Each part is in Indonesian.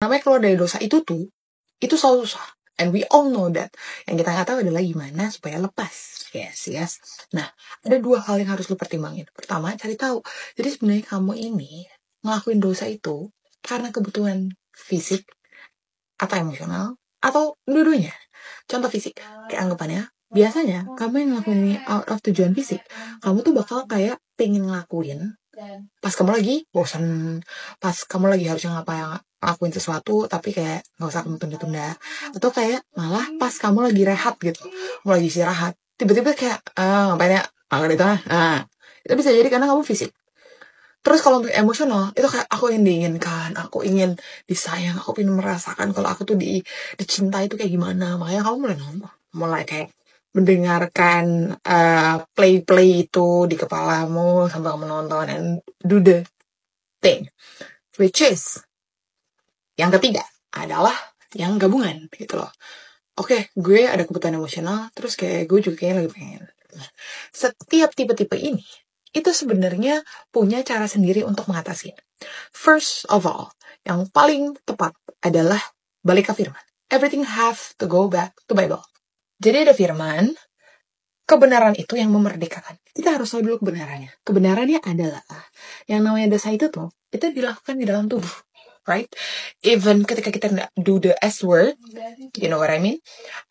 namanya keluar dari dosa itu selalu susah. And we all know that. Yang kita nggak tahu adalah gimana supaya lepas. Yes. Nah, ada 2 hal yang harus lu pertimbangin. Pertama, cari tahu. Jadi sebenarnya kamu ini ngelakuin dosa itu karena kebutuhan fisik atau emosional atau dua-duanya. Contoh fisik, kayak anggapannya, biasanya kamu yang ngelakuin ini out of tujuan fisik, kamu tuh bakal kayak pengen ngelakuin pas kamu lagi bosan, pas kamu lagi harusnya ngelakuin sesuatu tapi kayak nggak usah kamu tunda-tunda, atau kayak malah pas kamu lagi rehat gitu, kamu lagi istirahat, tiba-tiba kayak ngapain ya, itu bisa jadi karena kamu fisik. Terus kalau untuk emosional, itu kayak aku ingin diinginkan, aku ingin disayang, aku ingin merasakan kalau aku tuh dicintai itu kayak gimana. Makanya kamu mulai kayak mendengarkan play itu di kepalamu sambil kamu nonton and do the thing. Which is, yang ketiga adalah yang gabungan gitu loh. Oke, gue ada kebutuhan emosional, terus kayak gue juga kayak lagi pengen. Nah, setiap tipe-tipe ini itu sebenarnya punya cara sendiri untuk mengatasi. First of all, yang paling tepat adalah balik ke firman. Everything have to go back to Bible. Jadi ada firman, kebenaran itu yang memerdekakan. Kita harus tahu dulu kebenarannya. Kebenarannya adalah yang namanya dosa itu dilakukan di dalam tubuh. Right? Even ketika kita do the S word, you know what I mean?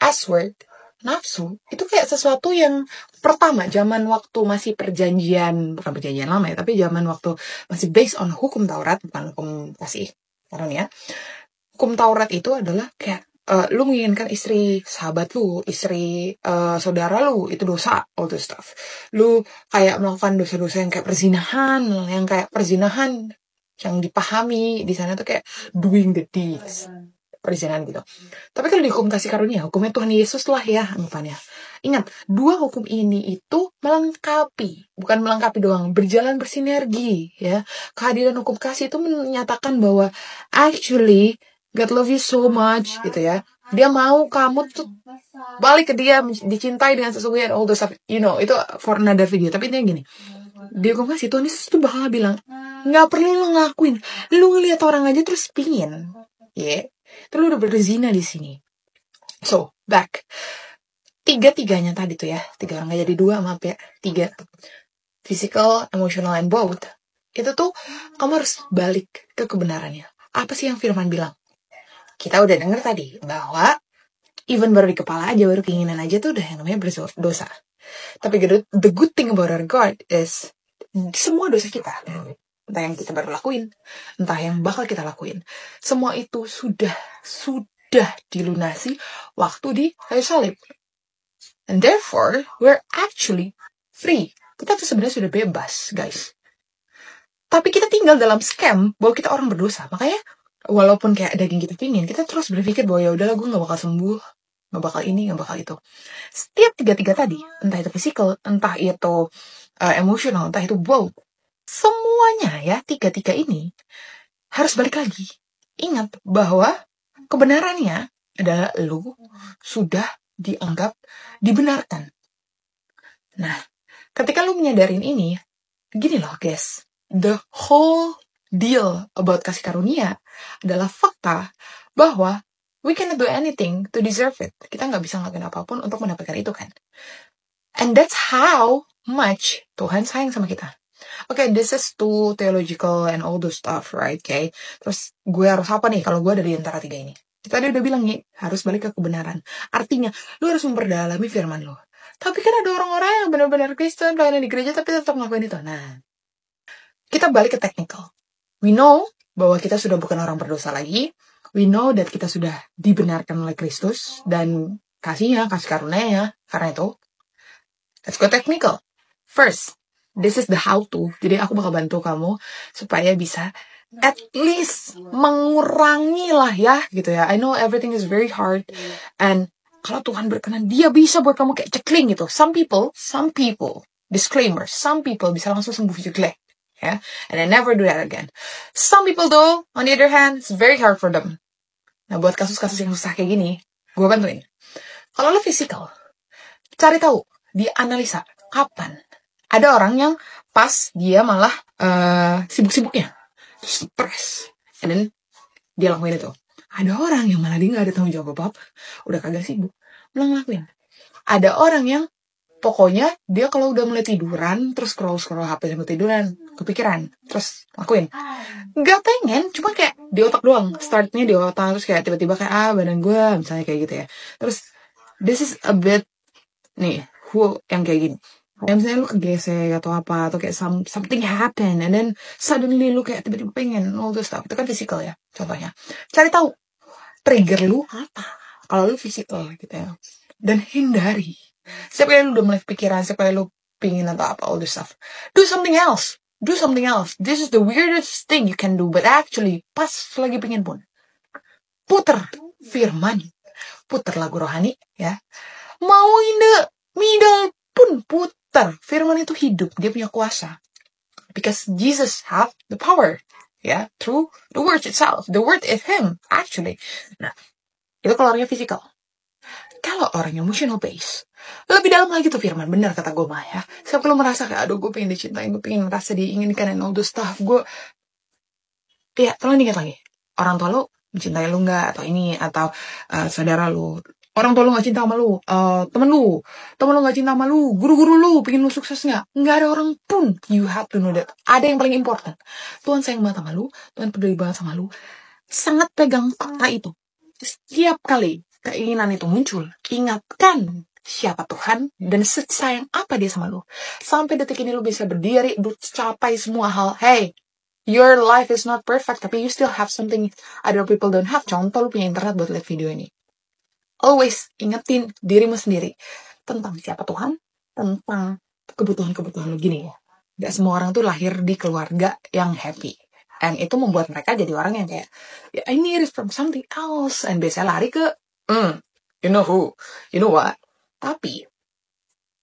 S word, nafsu, itu kayak sesuatu yang pertama, zaman waktu masih bukan perjanjian lama ya, tapi zaman waktu masih based on hukum Taurat, bukan hukum kasih karunia. Hukum Taurat itu adalah kayak, lu menginginkan istri sahabat lu, istri saudara lu, itu dosa, all this stuff. Lu kayak melakukan dosa-dosa yang kayak perzinahan, yang dipahami di sana tuh kayak doing the deeds, perzinahan gitu. Tapi kalau di hukum kasih karunia, hukumnya Tuhan Yesus lah ya anggapannya. Ingat, 2 hukum ini itu bukan melengkapi doang, berjalan bersinergi ya. Kehadiran hukum kasih itu menyatakan bahwa actually God love you so much gitu ya. Dia mau kamu tuh balik ke dia, dicintai dengan sesungguhnya, all the stuff, you know, itu for another video. Tapi intinya gini, di hukum kasih Tuhan Yesus tuh bakal bilang, nggak perlu lo ngelakuin, lu ngeliat orang aja terus pingin, itu lu udah berzina di sini. So back, 3-tiganya tadi tuh ya, 3 orang, nggak jadi 2, maaf ya, 3, physical, emotional, and both. Itu tuh kamu harus balik ke kebenarannya. Apa sih yang firman bilang? Kita udah denger tadi bahwa even baru di kepala aja, baru keinginan aja tuh udah yang namanya berdosa. Tapi the good thing about our God is semua dosa kita, entah yang kita baru lakuin, entah yang bakal kita lakuin, semua itu sudah dilunasi waktu di kayu salib. And therefore, we're actually free. Kita tuh sebenarnya sudah bebas, guys. Tapi kita tinggal dalam scam bahwa kita orang berdosa. Makanya, walaupun kayak daging kita pingin, kita terus berpikir bahwa ya udahlah, gue gak bakal sembuh, gak bakal ini, gak bakal itu. Setiap 3 tadi, entah itu physical, entah itu emotional, entah itu both, semuanya ya, 3 ini harus balik lagi. Ingat bahwa kebenarannya adalah lu sudah dianggap dibenarkan. Nah, ketika lu menyadarin ini, gini loh guys, the whole deal about kasih karunia adalah fakta bahwa we cannot do anything to deserve it. Kita nggak bisa ngelakuin apapun untuk mendapatkan itu kan. And that's how much Tuhan sayang sama kita. Okay, this is too theological and all those stuff, right? Okay. Terus gue harus apa nih kalau gue ada di antara 3 ini? Kita udah bilang nih, harus balik ke kebenaran. Artinya, lu harus memperdalami firman lu. Tapi kan ada orang-orang yang benar-benar Kristen, pelayanan di gereja, tapi tetap ngelakuin itu. Nah, kita balik ke technical. We know bahwa kita sudah bukan orang berdosa lagi. We know that kita sudah dibenarkan oleh Kristus dan kasih karunia-Nya. Karena itu, let's go technical. First, this is the how to. Jadi aku bakal bantu kamu supaya bisa at least mengurangi lah ya gitu ya. I know everything is very hard, and kalau Tuhan berkenan, dia bisa buat kamu kayak cekling gitu. Some people, disclaimer, some people bisa langsung sembuh jelek ya, and I never do that again. Some people though, on the other hand, it's very hard for them. Nah, buat kasus-kasus yang susah kayak gini, gue bantuin. Kalau lo physical, cari tahu, dianalisa kapan ada orang yang pas dia malah sibuk-sibuknya, stress, and then dia lakuin itu. Ada orang yang malah dia gak ada tanggung jawab apa-apa, udah kagak sibuk, malah ngelakuin. Ada orang yang pokoknya dia kalau udah mulai tiduran, terus scroll HP sampai tiduran, kepikiran, terus lakuin. Gak pengen, cuma kayak di otak doang, startnya di otak, terus kayak tiba-tiba kayak badan gue, misalnya kayak gitu ya. Terus this is a bit nih, yang kayak gini. Yang misalnya lu kegesek atau apa, atau kayak something happen, and then suddenly lu kayak tiba-tiba pengen all this stuff. Itu kan physical ya, contohnya. Cari tahu trigger lu apa, kalau lu physical gitu ya. Dan hindari. Setiap kali lu udah mulai pikiran, setiap kali lu pingin atau apa, all this stuff. Do something else. Do something else. This is the weirdest thing you can do, but actually, pas lagi pingin pun, puter firman, puter lagu rohani, ya. Mau in the middle pun puter. Firman itu hidup, dia punya kuasa. Because Jesus have the power, ya, through the word itself. The word is him, actually. Nah, itu kalau orangnya physical. Kalau orang emotional base, lebih dalam lagi tuh firman, benar kata gue Mah ya. Siapa lo merasa kayak, aduh gue pengen dicintain, gue pengen merasa diinginkan and all the stuff, ya tolong ingat lagi, orang tua lo mencintai lo nggak, atau ini, atau saudara lo, orang tua lo nggak cinta sama lo, temen lo nggak cinta sama lo, guru-guru lo pengen lo sukses nggak ada orang pun, you have to know that. Ada yang paling important, Tuhan sayang banget sama lo, Tuhan peduli banget sama lo, sangat pegang fakta itu. Setiap kali keinginan itu muncul, ingatkan siapa Tuhan dan sayang apa dia sama lo. Sampai detik ini lo bisa berdiri, lo capai semua hal. Hey, your life is not perfect, tapi you still have something other people don't have. Contoh lo punya internet buat lihat video ini. Always ingetin dirimu sendiri tentang siapa Tuhan, tentang kebutuhan-kebutuhan lo gini ya. Gak semua orang tuh lahir di keluarga yang happy. And itu membuat mereka jadi orang yang kayak, I need it from something else. And biasanya lari ke, you know who, you know what. Tapi,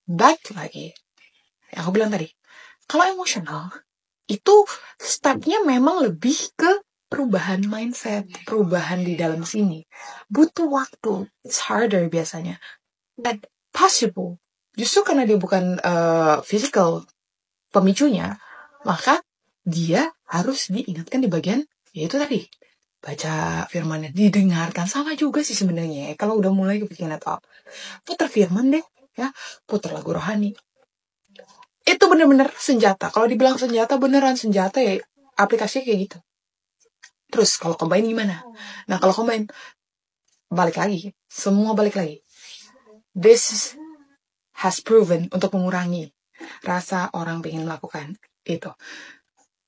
back lagi, yang aku bilang tadi, kalau emosional, itu stepnya memang lebih ke perubahan mindset, perubahan di dalam sini. Butuh waktu, it's harder biasanya. But possible, justru karena dia bukan physical pemicunya, maka dia harus diingatkan di bagian, yaitu tadi, baca firmannya, didengarkan. Sama juga sih sebenarnya, kalau udah mulai kepikiran atau apa, putar firman deh, ya, putar lagu rohani. Itu bener-bener senjata. Kalau dibilang senjata, beneran senjata ya, aplikasinya kayak gitu. Terus kalau combine gimana? Nah kalau combine, balik lagi, semua balik lagi. This has proven untuk mengurangi rasa orang pengen melakukan itu.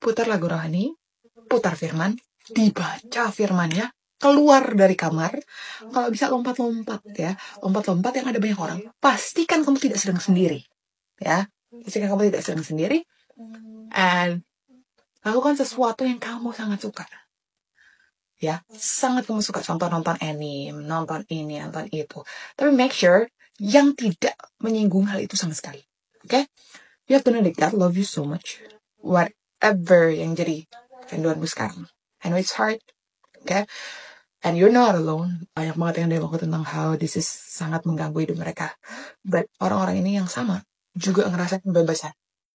Putar lagu rohani, putar firman, dibaca firmannya, keluar dari kamar, kalau bisa lompat-lompat ya, lompat-lompat yang ada banyak orang. Pastikan kamu tidak sedang sendiri, ya. Pastikan kamu tidak sedang sendiri, and lakukan sesuatu yang kamu sangat suka, ya, sangat kamu suka. Contoh nonton anime, nonton ini, nonton itu. Tapi make sure yang tidak menyinggung hal itu sama sekali, okay? You have to know that God love you so much. Whatever yang jadi kehidupanmu sekarang. I know it's hard, okay? And you're not alone. Banyak banget yang demo tentang how this is sangat mengganggu hidup mereka. But orang-orang ini yang sama juga ngerasain kebebasan.